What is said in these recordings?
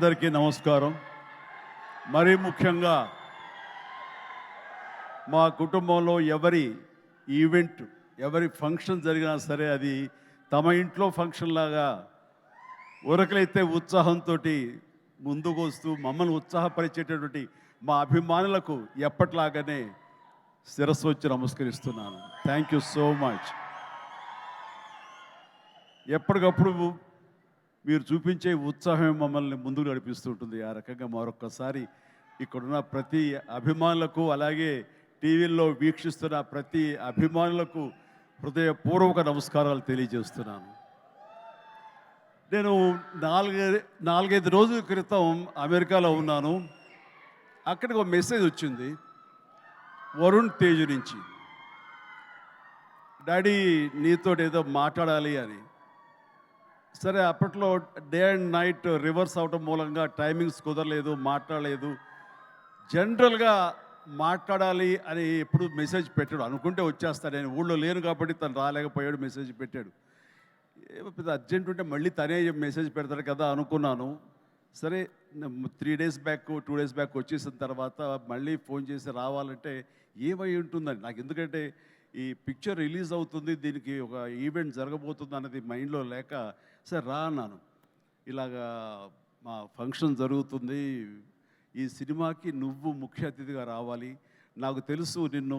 అందరికీ నమస్కారం. మరీ ముఖ్యంగా మా కుటుంబంలో ఎవరి ఈవెంట్, ఎవరి ఫంక్షన్ జరిగినా సరే అది తమ ఇంట్లో ఫంక్షన్ లాగా ఉరకలైతే ఉత్సాహంతో ముందుకు వస్తూ మమ్మల్ని ఉత్సాహపరిచేటటువంటి మా అభిమానులకు ఎప్పట్లాగానే శిరస్సు వచ్చి నమస్కరిస్తున్నాను. Thank you so much. ఎప్పటికప్పుడు మీరు చూపించే ఉత్సాహం మమ్మల్ని ముందుకు నడిపిస్తుంటుంది. ఆ రకంగా మరొక్కసారి ఇక్కడున్న ప్రతి అభిమానులకు, అలాగే టీవీల్లో వీక్షిస్తున్న ప్రతి అభిమానులకు హృదయపూర్వక నమస్కారాలు తెలియజేస్తున్నాను. నేను నాలుగైదు రోజుల క్రితం అమెరికాలో ఉన్నాను. అక్కడికి ఒక మెసేజ్ వచ్చింది వరుణ్ తేజ్ నుంచి. డాడీ నీతో ఏదో మాట్లాడాలి అని. సరే, అప్పట్లో డే అండ్ నైట్ రివర్స్ అవటం మూలంగా టైమింగ్స్ కుదరలేదు, మాట్లాడలేదు. జనరల్గా మాట్లాడాలి అని ఎప్పుడు మెసేజ్ పెట్టాడు. అనుకుంటే వచ్చేస్తాడు, నేను ఊళ్ళో లేను కాబట్టి తను రాలేకపోయాడు, మెసేజ్ పెట్టాడు. ఏమో పెద్ద అర్జెంట్ ఉంటే మళ్ళీ తనే మెసేజ్ పెడతాడు కదా అనుకున్నాను. సరే, 3 days బ్యాక్ 2 days బ్యాక్ వచ్చేసిన తర్వాత మళ్ళీ ఫోన్ చేసి రావాలంటే ఏమై ఉంటుందని నాకు, ఎందుకంటే ఈ పిక్చర్ రిలీజ్ అవుతుంది, దీనికి ఒక ఈవెంట్ జరగబోతుంది అన్నది మైండ్లో లేక సరే రా అన్నాను. ఇలాగా మా ఫంక్షన్ జరుగుతుంది, ఈ సినిమాకి నువ్వు ముఖ్య అతిథిగా రావాలి. నాకు తెలుసు నిన్ను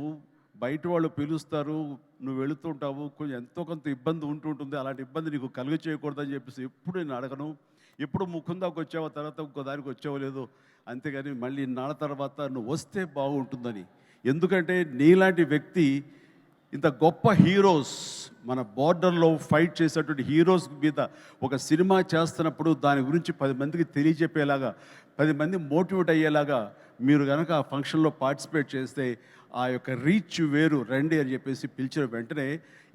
బయట వాళ్ళు పిలుస్తారు, నువ్వు వెళుతుంటావు, కొంచెం ఎంతో కొంత ఇబ్బంది ఉంటుంటుంది, అలాంటి ఇబ్బంది నీకు కలుగ చేయకూడదని చెప్పేసి ఎప్పుడు నేను అడగను. ఎప్పుడు ముకుందాకు వచ్చావో, తర్వాత ఇంకో దానికి వచ్చావో లేదో, అంతేగాని మళ్ళీ నాళ్ళ తర్వాత నువ్వు వస్తే బాగుంటుందని. ఎందుకంటే నీలాంటి వ్యక్తి, ఇంత గొప్ప హీరోస్, మన బార్డర్లో ఫైట్ చేసేటువంటి హీరోస్ మీద ఒక సినిమా చేస్తున్నప్పుడు దాని గురించి 10 మందికి తెలియజెప్పేలాగా, 10 మంది మోటివేట్ అయ్యేలాగా మీరు కనుక ఆ ఫంక్షన్లో పార్టిసిపేట్ చేస్తే ఆ యొక్క రీచ్ వేరు, రండి అని చెప్పేసి పిలిచిన వెంటనే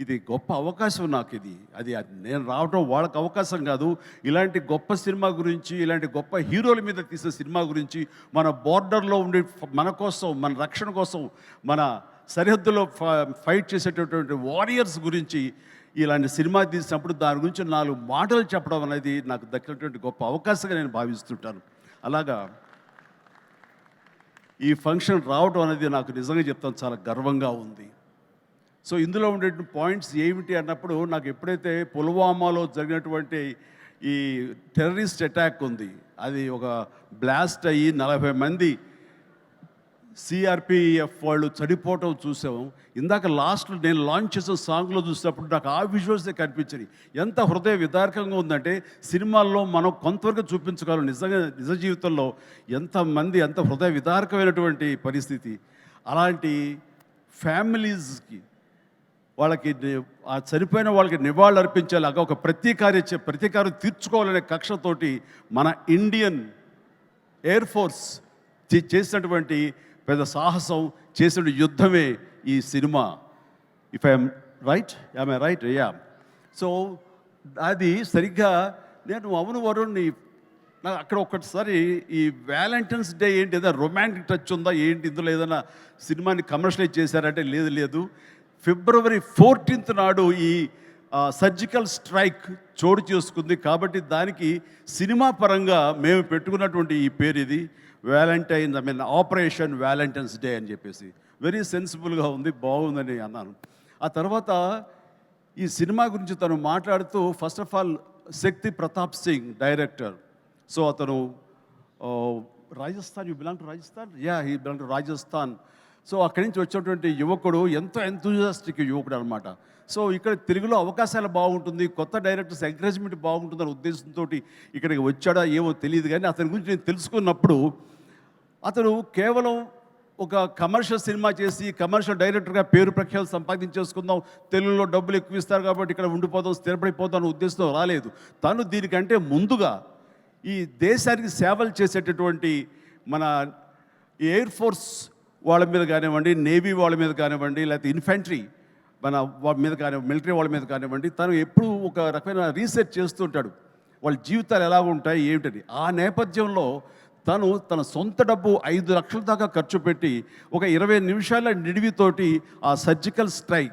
ఇది గొప్ప అవకాశం నాకు. అది నేను రావడం వాళ్ళకి అవకాశం కాదు. ఇలాంటి గొప్ప సినిమా గురించి, ఇలాంటి గొప్ప హీరోల మీద తీసే సినిమా గురించి, మన బార్డర్లో ఉండే మన కోసం, మన రక్షణ కోసం, మన సరిహద్దులో ఫైట్ చేసేటటువంటి వారియర్స్ గురించి ఇలాంటి సినిమా తీసినప్పుడు దాని గురించి 4 మాటలు చెప్పడం అనేది నాకు దక్కినటువంటి గొప్ప అవకాశంగా నేను భావిస్తుంటాను. అలాగా ఈ ఫంక్షన్ రావడం అనేది నాకు నిజంగా చెప్తాను చాలా గర్వంగా ఉంది. సో ఇందులో ఉండే పాయింట్స్ ఏమిటి అన్నప్పుడు, నాకు ఎప్పుడైతే పుల్వామాలో జరిగినటువంటి ఈ టెర్రరిస్ట్ అటాక్ ఉంది, అది ఒక బ్లాస్ట్ అయ్యి 40 మంది సిఆర్పిఎఫ్ వాళ్ళు చనిపోవటం చూసాము. ఇందాక లాస్ట్లో నేను లాంచ్ చేసిన సాంగ్లో చూసినప్పుడు నాకు ఆ విజువల్సే కనిపించాయి. ఎంత హృదయ విదారకంగా ఉందంటే, సినిమాల్లో మనం కొంతవరకు చూపించగలం, నిజంగా నిజ జీవితంలో ఎంతమంది ఎంత హృదయ విదారకమైనటువంటి పరిస్థితి. అలాంటి ఫ్యామిలీస్కి, వాళ్ళకి ఆ చనిపోయిన వాళ్ళకి నివాళులు అర్పించేలాగా ఒక ప్రతీకారం తీర్చుకోవాలనే కక్షతోటి మన ఇండియన్ ఎయిర్ ఫోర్స్ చేసినటువంటి పెద్ద సాహసం, చేసిన యుద్ధమే ఈ cinema. If I'm right, I'm right, yeah. So అది సరిగ్గా నేను అవును వరుణ్, నాకు అక్కడ ఒక్కసారి ఈ వ్యాలంటైన్స్ డే ఏంటి, ఏదైనా రొమాంటిక్ టచ్ ఉందా ఏంటి, ఇందులో ఏదైనా సినిమాని కమర్షియలైజ్ చేశారంటే లేదు. February 14th నాడు ఈ సర్జికల్ స్ట్రైక్ చోటు చేసుకుంది. కాబట్టి దానికి సినిమా పరంగా మేము పెట్టుకున్నటువంటి ఈ పేరు ఇది ఆపరేషన్ వ్యాలంటైన్స్ డే అని చెప్పేసి. వెరీ సెన్సిబుల్గా ఉంది, బాగుందని అన్నాను. ఆ తర్వాత ఈ సినిమా గురించి తను మాట్లాడుతూ, first of all Shakti Pratap Singh director. So అతను Rajasthan, you belong to Rajasthan? Ya, he belong to Rajasthan. So అక్కడి నుంచి వచ్చినటువంటి యువకుడు, ఎంతో ఎంతూజియాస్టిక్ యువకుడు అనమాట. సో ఇక్కడ తెలుగులో అవకాశాలు బాగుంటుంది, కొత్త డైరెక్టర్స్ ఎంకరేజ్మెంట్ బాగుంటుందనే ఉద్దేశంతో ఇక్కడికి వచ్చాడా ఏమో తెలియదు. కానీ అతని గురించి నేను తెలుసుకున్నప్పుడు, అతను కేవలం ఒక కమర్షియల్ సినిమా చేసి కమర్షియల్ డైరెక్టర్గా పేరు ప్రఖ్యాలు సంపాదించేసుకుందాం, తెలుగులో డబ్బులు ఎక్కువ ఇస్తారు కాబట్టి ఇక్కడ ఉండిపోదాం, స్థిరపడిపోతాం అనే ఉద్దేశంతో రాలేదు. తను దీనికంటే ముందుగా ఈ దేశానికి సేవలు చేసేటటువంటి మన ఎయిర్ ఫోర్స్ వాళ్ళ మీద కానివ్వండి, నేవీ వాళ్ళ మీద కానివ్వండి, లేకపోతే ఇన్ఫెంట్రీ మన వాళ్ళ మీద కానివ్వండి, మిలిటరీ వాళ్ళ మీద కానివ్వండి, తను ఎప్పుడూ ఒక రకమైన రీసెర్చ్ చేస్తుంటాడు, వాళ్ళ జీవితాలు ఎలా ఉంటాయి ఏమిటని. ఆ నేపథ్యంలో తన సొంత డబ్బు 5 లక్షల దాకా ఖర్చు పెట్టి ఒక 20 నిమిషాల నిడివితోటి ఆ సర్జికల్ స్ట్రైక్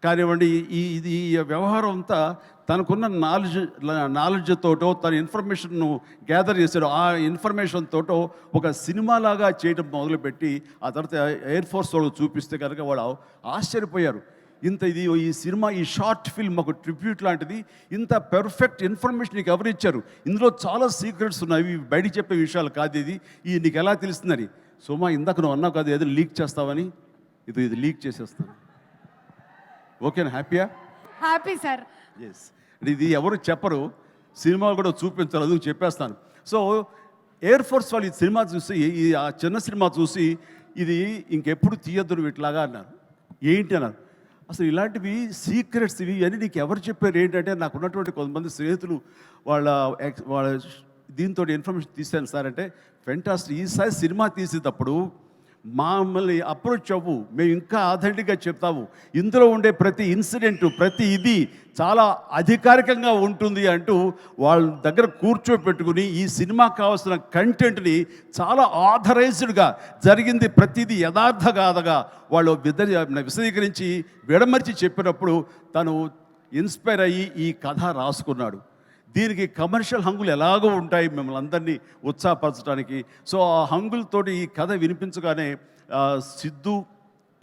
కానివ్వండి, ఈ వ్యవహారం అంతా తనకున్న నాలెడ్జ్ తోటో తన ఇన్ఫర్మేషన్ను గ్యాదర్ చేశాడు. ఆ ఇన్ఫర్మేషన్ తోటో ఒక సినిమాలాగా చేయడం మొదలుపెట్టి ఆ తర్వాత ఎయిర్ ఫోర్స్ వాళ్ళు చూపిస్తే కనుక వాళ్ళు ఆశ్చర్యపోయారు. ఈ సినిమా, ఈ షార్ట్ ఫిల్మ్ ఒక ట్రిబ్యూట్ లాంటిది, ఇంత పెర్ఫెక్ట్ ఇన్ఫర్మేషన్ నీకు ఎవరు ఇచ్చారు, ఇందులో చాలా సీక్రెట్స్ ఉన్నాయి, బయటికి చెప్పే విషయాలు కాదు, ఇది నీకు ఎలా తెలుస్తుందని. సోమా, ఇందాక నువ్వు అన్నావు కాదు ఏదో లీక్ చేస్తావని, ఇది లీక్ చేసేస్తాను. ఓకేనా? హ్యాపీయా? Happy sir. ఎస్, ఇది ఎవరు చెప్పరు, సినిమా కూడా చూపించారు, అది చెప్పేస్తాను. సో ఎయిర్ ఫోర్స్ వాళ్ళు ఈ సినిమా చూసి, ఆ చిన్న సినిమా చూసి ఇది ఇంకెప్పుడు తీయద్దు వీటిలాగా అన్నారు. ఏంటి అన్నారు. అసలు ఇలాంటివి సీక్రెట్స్ ఇవన్నీ నీకు ఎవరు చెప్పారు ఏంటంటే, నాకు ఉన్నటువంటి కొంతమంది స్నేహితులు వాళ్ళ దీంతో ఇన్ఫర్మేషన్ తీశాను సార్ అంటే, ఫెంటాస్టిక్, ఈసారి సినిమా తీసేటప్పుడు మమ్మల్ని అప్రోచ్ అవ్వు, మేము ఇంకా ఆథెంటిక్గా చెప్తాము, ఇందులో ఉండే ప్రతి ఇన్సిడెంట్, ప్రతి ఇది చాలా అధికారికంగా ఉంటుంది అంటూ వాళ్ళ దగ్గర కూర్చోపెట్టుకుని ఈ సినిమాకి కావాల్సిన కంటెంట్ని చాలా ఆథరైజ్డ్గా జరిగింది ప్రతిదీ యథార్థ గాథగా వాళ్ళు విశదీకరించి విడమర్చి చెప్పినప్పుడు తను ఇన్స్పైర్ అయ్యి ఈ కథ రాసుకున్నాడు. దీనికి కమర్షియల్ హంగులు ఎలాగో ఉంటాయి మిమ్మల్ని అందరినీ ఉత్సాహపరచడానికి. సో ఆ హంగులతోటి ఈ కథ వినిపించగానే సిద్ధు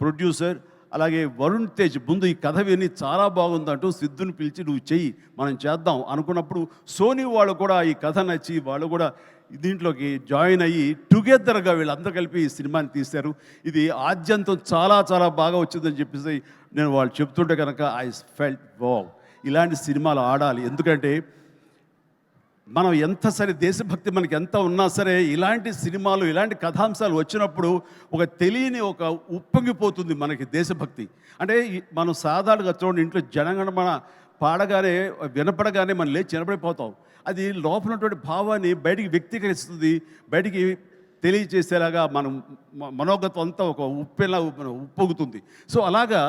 ప్రొడ్యూసర్, అలాగే వరుణ్ తేజ్ ముందు ఈ కథ విని చాలా బాగుందంటూ సిద్ధుని పిలిచి నువ్వు చెయ్యి, మనం చేద్దాం అనుకున్నప్పుడు సోనీ వాళ్ళు కూడా ఈ కథ నచ్చి వాళ్ళు కూడా దీంట్లోకి జాయిన్ అయ్యి టుగెదర్గా వీళ్ళందరూ కలిపి ఈ సినిమాని తీశారు. ఇది ఆద్యంతం చాలా చాలా బాగా వచ్చిందని చెప్పేసి నేను వాళ్ళు చెప్తుంటే కనుక ఐ ఫెల్ట్ వావ్, ఇలాంటి సినిమాలు ఆడాలి. ఎందుకంటే మనం ఎంత సరే దేశభక్తి మనకి ఎంత ఉన్నా సరే ఇలాంటి సినిమాలు, ఇలాంటి కథాంశాలు వచ్చినప్పుడు ఒక తెలియని ఒక ఉప్పొంగిపోతుంది మనకి దేశభక్తి. అంటే మనం సాధారణంగా చూడండి, ఇంట్లో జనగణమన పాడగానే వినపడగానే మనం లేచి నిలబడిపోతాం. అది లోపల ఉన్నటువంటి భావాన్ని బయటికి వ్యక్తీకరిస్తుంది, బయటికి తెలియచేసేలాగా మనం మనోగతం అంతా ఒక ఉప్పెలా ఉప్పొంగుతుంది. సో అలాగా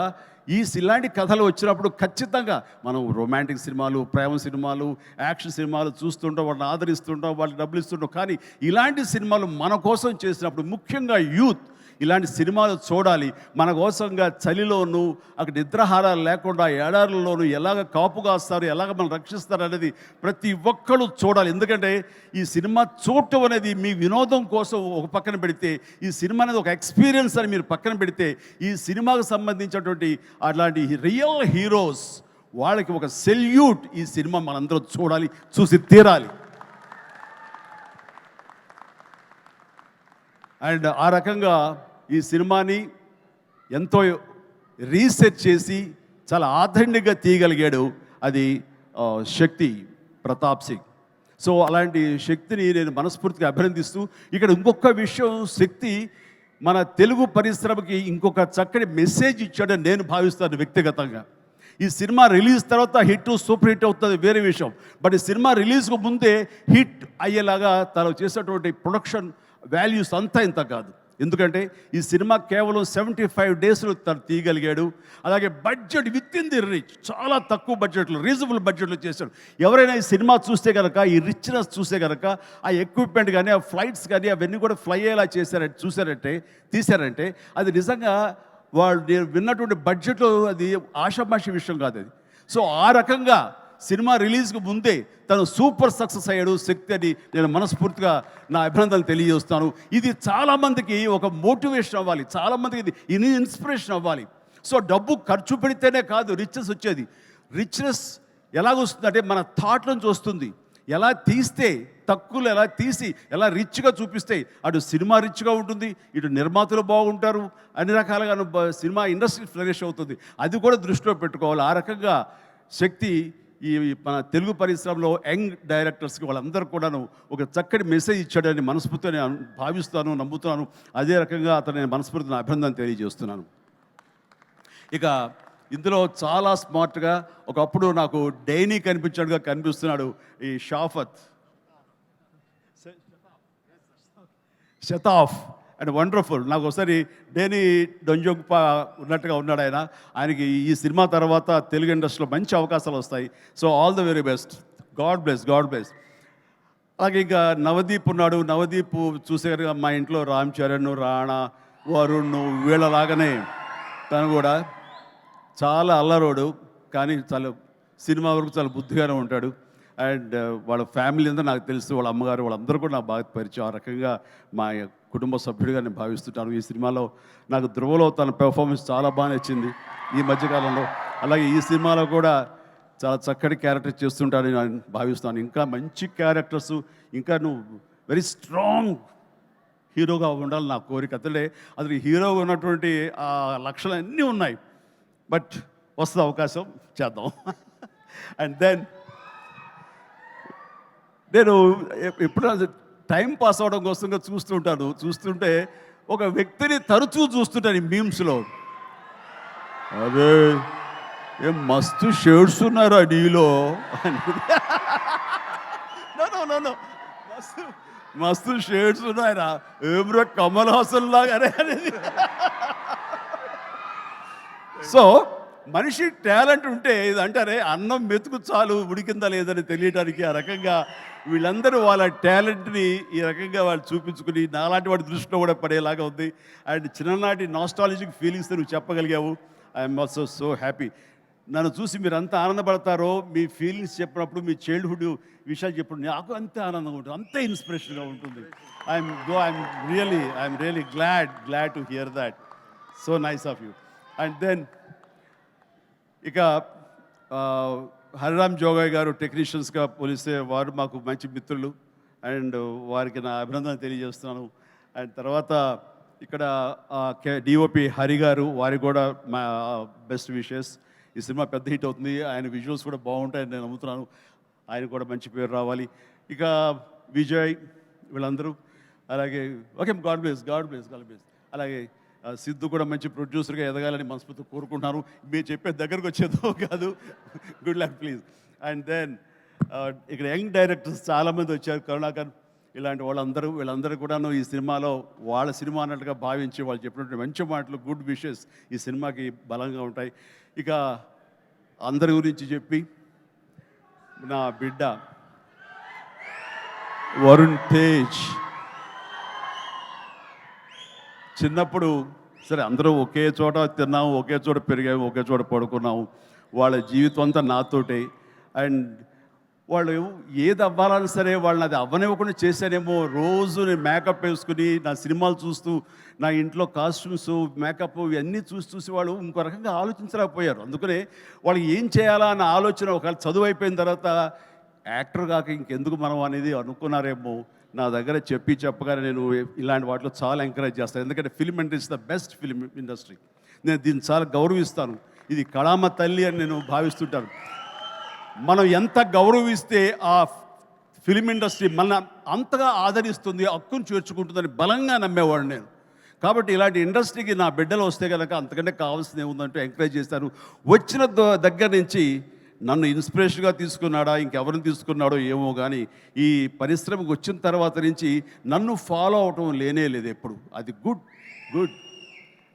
ఇలాంటి కథలు వచ్చినప్పుడు ఖచ్చితంగా మనం రొమాంటిక్ సినిమాలు, ప్రేమ సినిమాలు, యాక్షన్ సినిమాలు చూస్తుంటాం, వాళ్ళని ఆదరిస్తుంటాం, వాళ్ళకి డబ్బులు ఇస్తుంటాం. కానీ ఇలాంటి సినిమాలు మన కోసం చేసినప్పుడు, ముఖ్యంగా యూత్ ఇలాంటి సినిమాలు చూడాలి. మన కోసంగా చలిలోనూ అక్కడ నిద్రాహారాలు లేకుండా ఏడారుల్లోనూ ఎలాగ కాపు కాస్తారు, ఎలాగ మనం రక్షిస్తారు అనేది ప్రతి ఒక్కరు చూడాలి. ఎందుకంటే ఈ సినిమా చూడటం అనేది మీ వినోదం కోసం ఒక పక్కన పెడితే, ఈ సినిమా అనేది ఒక ఎక్స్పీరియన్స్ అని మీరు పక్కన పెడితే, ఈ సినిమాకు సంబంధించినటువంటి అలాంటి రియల్ హీరోస్ వాళ్ళకి ఒక సెల్యూట్. ఈ సినిమా మనందరం చూడాలి, చూసి తీరాలి. అండ్ ఆ రకంగా ఈ సినిమాని ఎంతో రీసెర్చ్ చేసి చాలా ఆథెంటిక్గా తీయగలిగాడు అది శక్తి ప్రతాప్ సింగ్. సో అలాంటి శక్తిని నేను మనస్ఫూర్తిగా అభినందిస్తూ, ఇక్కడ ఇంకొక విషయం, శక్తి మన తెలుగు పరిశ్రమకి ఇంకొక చక్కటి మెసేజ్ ఇచ్చాడని నేను భావిస్తాను వ్యక్తిగతంగా. ఈ సినిమా రిలీజ్ తర్వాత హిట్, సూపర్ హిట్ అవుతుంది వేరే విషయం. బట్ ఈ సినిమా రిలీజ్కు ముందే హిట్ అయ్యేలాగా తను చేసేటువంటి ప్రొడక్షన్ వాల్యూస్ అంతా ఇంత కాదు. ఎందుకంటే ఈ సినిమా కేవలం 75 డేస్లో తను తీయగలిగాడు. అలాగే budget with in the rich, చాలా తక్కువ బడ్జెట్లో, రీజనబుల్ బడ్జెట్లో చేశాడు. ఎవరైనా ఈ సినిమా చూస్తే కనుక, ఈ రిచ్నెస్ చూస్తే కనుక, ఆ ఎక్విప్మెంట్ కానీ, ఆ ఫ్లైట్స్ కానీ అవన్నీ కూడా ఫ్లై అయ్యేలా తీశారంటే అది నిజంగా వాళ్ళు విన్నటువంటి బడ్జెట్లో అది ఆషామాషి విషయం కాదు అది. సో ఆ రకంగా సినిమా రిలీజ్కి ముందే తను సూపర్ సక్సెస్ అయ్యాడు శక్తి అని నేను మనస్ఫూర్తిగా నా అభినందనలు తెలియజేస్తాను. ఇది చాలామందికి ఒక మోటివేషన్ అవ్వాలి, చాలామందికి ఇది ఇన్స్పిరేషన్ అవ్వాలి. సో డబ్బు ఖర్చు పెడితేనే కాదు రిచ్నెస్ వచ్చేది. రిచ్నెస్ ఎలాగొస్తుందంటే మన థాట్ నుంచి వస్తుంది. ఎలా తీస్తే, తక్కువలో ఎలా తీసి ఎలా రిచ్గా చూపిస్తే అటు సినిమా రిచ్గా ఉంటుంది, ఇటు నిర్మాతలు బాగుంటారు, అన్ని రకాలుగా సినిమా ఇండస్ట్రీ ఫ్లరిష్ అవుతుంది. అది కూడా దృష్టిలో పెట్టుకోవాలి. ఆ రకంగా శక్తి ఈ మన తెలుగు పరిశ్రమలో యంగ్ డైరెక్టర్స్కి వాళ్ళందరూ కూడాను ఒక చక్కటి మెసేజ్ ఇచ్చాడని మనస్ఫూర్తిగా నేను భావిస్తాను, నమ్ముతున్నాను. అదే రకంగా అతను నేను మనస్ఫూర్తిని అభినందన తెలియజేస్తున్నాను. ఇక ఇందులో చాలా స్మార్ట్గా ఒకప్పుడు నాకు డైనీ కనిపిస్తున్నాడు ఈ షతాఫ్ అండ్ వండర్ఫుల్. నాకు ఒకసారి డేనీ డొంజోగ్పా ఉన్నట్టుగా ఉన్నాడు ఆయనకి ఈ సినిమా తర్వాత తెలుగు ఇండస్ట్రీలో మంచి అవకాశాలు వస్తాయి. So all the very best, God bless. అలాగే ఇంకా నవదీప్ ఉన్నాడు. నవదీప్ చూసేగా మా ఇంట్లో రామ్ చరణ్, రాణా, వరుణ్ వీళ్ళలాగానే తను కూడా చాలా అల్లరోడు, కానీ చాలా సినిమా వరకు చాలా బుద్ధిగానే ఉంటాడు. అండ్ వాళ్ళ ఫ్యామిలీ అంతా నాకు తెలుసు, వాళ్ళ అమ్మగారు వాళ్ళందరూ కూడా నాకు బాగా పరిచయం. ఆ రకంగా మా కుటుంబ సభ్యుడిగా నేను భావిస్తుంటాను. ఈ సినిమాలో నాకు ధ్రువలో తన పెర్ఫార్మెన్స్ చాలా బాగా నచ్చింది ఈ మధ్యకాలంలో. అలాగే ఈ సినిమాలో కూడా చాలా చక్కటి క్యారెక్టర్ చేస్తుంటానని నేను భావిస్తాను. ఇంకా మంచి క్యారెక్టర్స్, ఇంకా నువ్వు వెరీ స్ట్రాంగ్ హీరోగా ఉండాలి నా కోరిక. అతను హీరోగా ఉన్నటువంటి ఆ లక్షణాలు అన్నీ ఉన్నాయి. బట్ వస్తుంది అవకాశం, చేద్దాం. అండ్ దెన్ నేను ఎప్పుడు టైం పాస్ అవడం కోసంగా చూస్తుంటే ఒక వ్యక్తిని తరచూ చూస్తుంటాను ఈ మీమ్స్లో. అదే ఏం మస్తు షేడ్స్ ఉన్నారా నీలో నో మస్తు షేడ్స్ ఉన్నాయరా, ఏమ్రా కమల్ హాసన్ లాగానే అనేది. సో మనిషి టాలెంట్ ఉంటే ఇది అంటారే అన్నం మెతుకు చాలు ఉడికిందా లేదని తెలియడానికి, ఆ రకంగా వీళ్ళందరూ వాళ్ళ టాలెంట్ని ఈ రకంగా వాళ్ళు చూపించుకుని నాలాంటి వాడి దృష్టిలో కూడా పడేలాగా ఉంది. అండ్ చిన్ననాటి నాస్టాలజిక్ ఫీలింగ్స్ నువ్వు చెప్పగలిగావు. I'm also so happy. నన్ను చూసి మీరు అంత ఆనందపడతారో, మీ ఫీలింగ్స్ చెప్పినప్పుడు, మీ చైల్డ్హుడ్ విషయాలు చెప్పినప్పుడు నాకు అంతే ఆనందంగా ఉంటుంది, అంతే ఇన్స్పిరేషన్గా ఉంటుంది. I'm really glad to hear that. So nice of you. And then ఇక హరిరామ్ జోగయ్య గారు టెక్నీషియన్స్గా పోలిస్తే వారు మాకు మంచి మిత్రులు. అండ్ వారికి నా అభినందన తెలియజేస్తున్నాను. అండ్ తర్వాత ఇక్కడ డిఓపి హరి గారు, వారికి కూడా మా బెస్ట్ విషెస్. ఈ సినిమా పెద్ద హిట్ అవుతుంది, ఆయన విజువల్స్ కూడా బాగుంటాయని నేను నమ్ముతున్నాను. ఆయన కూడా మంచి పేరు రావాలి. ఇక విజయ్, వీళ్ళందరూ, అలాగే ఓకే, గాడ్ బ్లెస్. అలాగే సిద్ధు కూడా మంచి ప్రొడ్యూసర్గా ఎదగాలని మనస్ఫూర్తిగా కోరుకుంటున్నాను. మీరు చెప్పే దగ్గరకు వచ్చేదో కాదు. Good luck please. And then ఇక్కడ యంగ్ డైరెక్టర్స్ చాలామంది వచ్చారు, కరుణాకర్ ఇలాంటి వీళ్ళందరూ కూడాను ఈ సినిమాలో వాళ్ళ సినిమా అన్నట్టుగా భావించి వాళ్ళు చెప్పినటువంటి మంచి మాటలు, గుడ్ విషెస్ ఈ సినిమాకి బలంగా ఉంటాయి. ఇక అందరి గురించి చెప్పి నా బిడ్డ వరుణ్ తేజ్, చిన్నప్పుడు సరే అందరూ ఒకే చోట తిన్నాము, ఒకే చోట పెరిగాము, ఒకే చోట పడుకున్నాము. వాళ్ళ జీవితం అంతా నాతోటే. అండ్ వాళ్ళు ఏది అవ్వాలని సరే వాళ్ళని అది అవ్వనివ్వకుండా చేశానేమో. రోజు నేను మేకప్ వేసుకుని నా సినిమాలు చూస్తూ, నా ఇంట్లో కాస్ట్యూమ్స్, మేకప్ ఇవన్నీ చూసి వాళ్ళు ఇంకో రకంగా ఆలోచించలేకపోయారు. అందుకనే వాళ్ళకి ఏం చేయాలా అన్న ఆలోచన ఒకవేళ చదువు అయిపోయిన తర్వాత యాక్టర్ కాక ఇంకెందుకు మనం అనేది అనుకున్నారేమో. నా దగ్గర చెప్పగానే నేను ఇలాంటి వాటిలో చాలా ఎంకరేజ్ చేస్తాను. ఎందుకంటే film industry the best film industry. నేను దీన్ని చాలా గౌరవిస్తాను. ఇది కళామ తల్లి అని నేను భావిస్తుంటాను. మనం ఎంత గౌరవిస్తే ఆ ఫిల్మ్ ఇండస్ట్రీ మన అంతగా ఆదరిస్తుంది, హక్కును చేర్చుకుంటుందని బలంగా నమ్మేవాడు నేను. కాబట్టి ఇలాంటి ఇండస్ట్రీకి నా బిడ్డలు వస్తే కనుక అంతకంటే కావాల్సింది ఏముందంటే ఎంకరేజ్ చేస్తాను. వచ్చిన దగ్గర నుంచి నన్ను ఇన్స్పిరేషన్గా తీసుకున్నాడా, ఇంకెవరిని తీసుకున్నాడో ఏమో కానీ ఈ పరిశ్రమకు వచ్చిన తర్వాత నుంచి నన్ను ఫాలో అవటం లేనే లేదు ఎప్పుడు. అది గుడ్.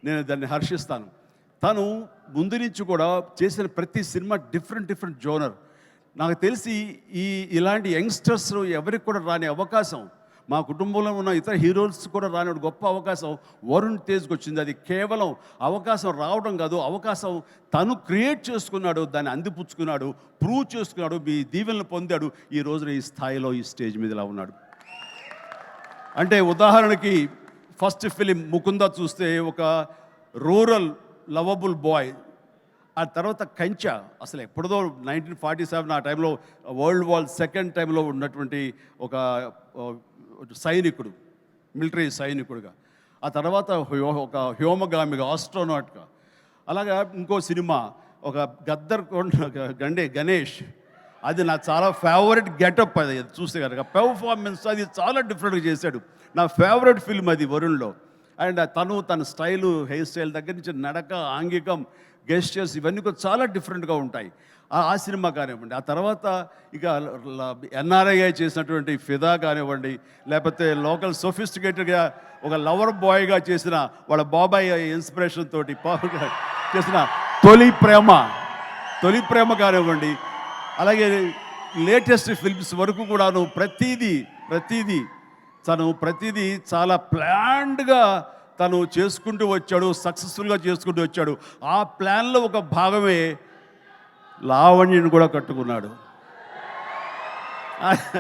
నేను దాన్ని హర్షిస్తాను. తను ముందు నుంచి కూడా చేసిన ప్రతి సినిమా డిఫరెంట్ జోనర్. నాకు తెలిసి ఇలాంటి యంగ్స్టర్స్ ఎవరికి కూడా రాని అవకాశం, మా కుటుంబంలో ఉన్న ఇతర హీరోస్ కూడా రాని గొప్ప అవకాశం వరుణ్ తేజ్కి వచ్చింది. అది కేవలం అవకాశం రావడం కాదు, అవకాశం తను క్రియేట్ చేసుకున్నాడు, దాన్ని అందిపుచ్చుకున్నాడు, ప్రూవ్ చేసుకున్నాడు, మీ దీవెనలు పొందాడు. ఈ రోజున ఈ స్థాయిలో ఈ స్టేజ్ మీద ఇలా ఉన్నాడు. అంటే ఉదాహరణకి ఫస్ట్ ఫిలిం ముకుంద చూస్తే ఒక రూరల్ లవబుల్ బాయ్. ఆ తర్వాత కంచ, అసలు ఎప్పుడుదో 1947 ఆ టైంలో వరల్డ్ వార్ సెకండ్ టైంలో ఉన్నటువంటి ఒక సైనికుడు, మిలిటరీ సైనికుడుగా. ఆ తర్వాత ఒక హ్యోమగామిగా, ఆస్ట్రోనాట్గా. అలాగా ఇంకో సినిమా ఒక గణేష్, అది నా చాలా ఫేవరెట్ గెటప్. అది చూస్తే కనుక పెర్ఫార్మెన్స్ అది చాలా డిఫరెంట్గా చేశాడు. నా ఫేవరెట్ ఫిల్మ్ అది వరుణ్లో. అండ్ తన స్టైలు, హెయిర్ స్టైల్ దగ్గర నుంచి నడక, ఆంగికం, గెస్చర్స్ ఇవన్నీ కూడా చాలా డిఫరెంట్గా ఉంటాయి. ఆ సినిమా కానివ్వండి. ఆ తర్వాత ఇక ఎన్ఆర్ఐ చేసినటువంటి ఫిదా కానివ్వండి, లేకపోతే లోకల్ సోఫిస్టికేటెడ్గా ఒక లవర్ బాయ్గా చేసిన వాళ్ళ బాబాయ్ ఇన్స్పిరేషన్ తోటి చేసిన తొలి ప్రేమ కానివ్వండి. అలాగే లేటెస్ట్ ఫిల్మ్స్ వరకు కూడాను ప్రతిదీ చాలా ప్లాన్డ్గా తను చేసుకుంటూ వచ్చాడు, సక్సెస్ఫుల్గా చేసుకుంటూ వచ్చాడు. ఆ ప్లాన్లో ఒక భాగమే లావణ్యను కూడా కట్టుకున్నాడు.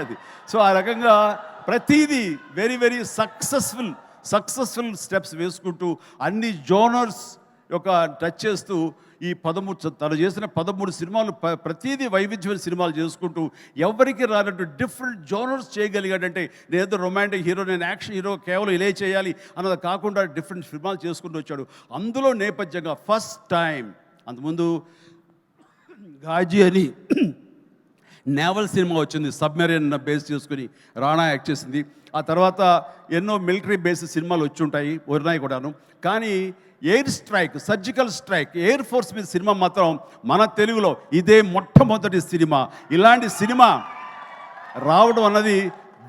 అది సో ఆ రకంగా ప్రతిదీ వెరీ వెరీ సక్సెస్ఫుల్ స్టెప్స్ వేసుకుంటూ అన్ని జోనర్స్ యొక్క టచ్ చేస్తూ ఈ 13 తను చేసిన 13 సినిమాలు ప్రతిదీ వైవిధ్యమైన సినిమాలు చేసుకుంటూ ఎవరికి రానట్టు డిఫరెంట్ జోనర్స్ చేయగలిగాడంటే నేనేదో రొమాంటిక్ హీరో, నేను యాక్షన్ హీరో, కేవలం ఇలా చేయాలి అన్నది కాకుండా డిఫరెంట్ సినిమాలు చేసుకుంటూ వచ్చాడు. అందులో నేపథ్యంగా ఫస్ట్ టైం అంతకుముందు గాజీ అని నేవల్ సినిమా వచ్చింది, సబ్మెరీన్ బేస్ చేసుకుని రాణా యాక్ట్ చేసింది. ఆ తర్వాత ఎన్నో మిలిటరీ బేస్ సినిమాలు వచ్చి ఉంటాయి, ఉన్నాయి కూడాను. కానీ air strike, surgical strike, air force మీద సినిమా మాత్రం మన తెలుగులో ఇదే మొట్టమొదటి సినిమా. ఇలాంటి సినిమా రావడం అన్నది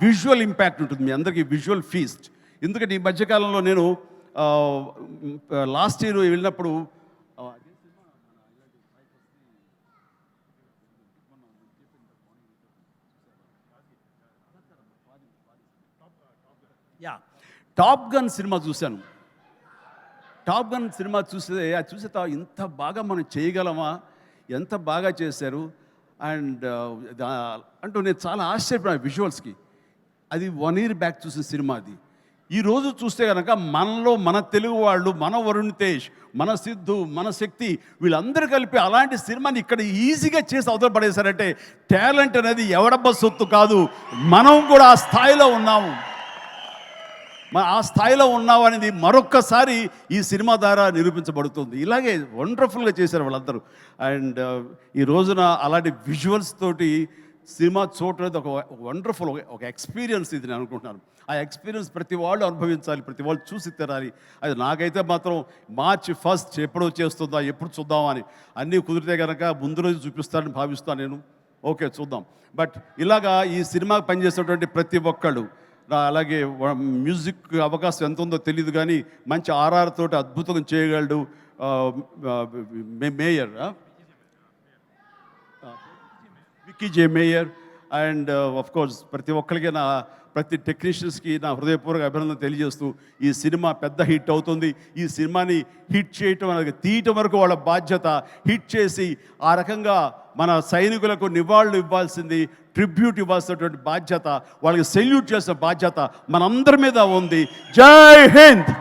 విజువల్ ఇంపాక్ట్ ఉంటుంది, మీ అందరికీ విజువల్ ఫీస్ట్. ఎందుకంటే ఈ మధ్యకాలంలో నేను లాస్ట్ ఇయర్ వెళ్ళినప్పుడు టాప్ గన్ సినిమా చూశాను. టాప్ గన్ సినిమా చూసే ఇంత బాగా మనం చేయగలమా, ఎంత బాగా చేశారు అండ్ అంటూ నేను చాలా ఆశ్చర్యపోయాను విజువల్స్కి. అది 1 year బ్యాక్ చూసిన సినిమా అది. ఈరోజు చూస్తే కనుక మనలో మన తెలుగు వాళ్ళు, మన వరుణ్ తేజ్, మన సిద్ధు, మన శక్తి వీళ్ళందరూ కలిపి అలాంటి సినిమాని ఇక్కడ ఈజీగా చేసి అవతల పడేశారంటే టాలెంట్ అనేది ఎవడబ్బ సొత్తు కాదు, మనం కూడా ఆ స్థాయిలో ఉన్నాము. ఆ స్థాయిలో ఉన్నామనేది మరొక్కసారి ఈ సినిమా ద్వారా నిరూపించబడుతుంది. ఇలాగే వండర్ఫుల్గా చేశారు వాళ్ళందరూ. అండ్ ఈ రోజున అలాంటి విజువల్స్ తోటి సినిమా చూడలేదు ఒక వండర్ఫుల్ ఒక ఎక్స్పీరియన్స్ ఇది నేను అనుకుంటున్నాను. ఆ ఎక్స్పీరియన్స్ ప్రతి వాళ్ళు అనుభవించాలి, ప్రతి వాళ్ళు చూసి తినాలి. అది నాకైతే మాత్రం March 1 ఎప్పుడో చేస్తుందా, ఎప్పుడు చూద్దామా అని. అన్నీ కుదిరితే కనుక ముందు రోజు చూపిస్తానని భావిస్తాను నేను. ఓకే చూద్దాం. బట్ ఇలాగా ఈ సినిమాకి పనిచేసేటువంటి ప్రతి ఒక్కళ్ళు, అలాగే మ్యూజిక్ అవకాశం ఎంత ఉందో తెలియదు కానీ మంచి RR తోటి అద్భుతంగా చేయగలడు mayor, Vicky J mayor. And of course ప్రతి ఒక్కరికి ప్రతి టెక్నీషియన్స్కి నా హృదయపూర్వక అభినందన తెలియజేస్తూ ఈ సినిమా పెద్ద హిట్ అవుతుంది. ఈ సినిమాని హిట్ చేయటం అనేది తీయటం వరకు వాళ్ళ బాధ్యత. హిట్ చేసి ఆ రకంగా మన సైనికులకు నివాళులు ఇవ్వాల్సింది, ట్రిబ్యూట్ ఇవ్వాల్సినటువంటి బాధ్యత, వాళ్ళకి సెల్యూట్ చేసిన బాధ్యత మనందరి మీద ఉంది. జై హింద్.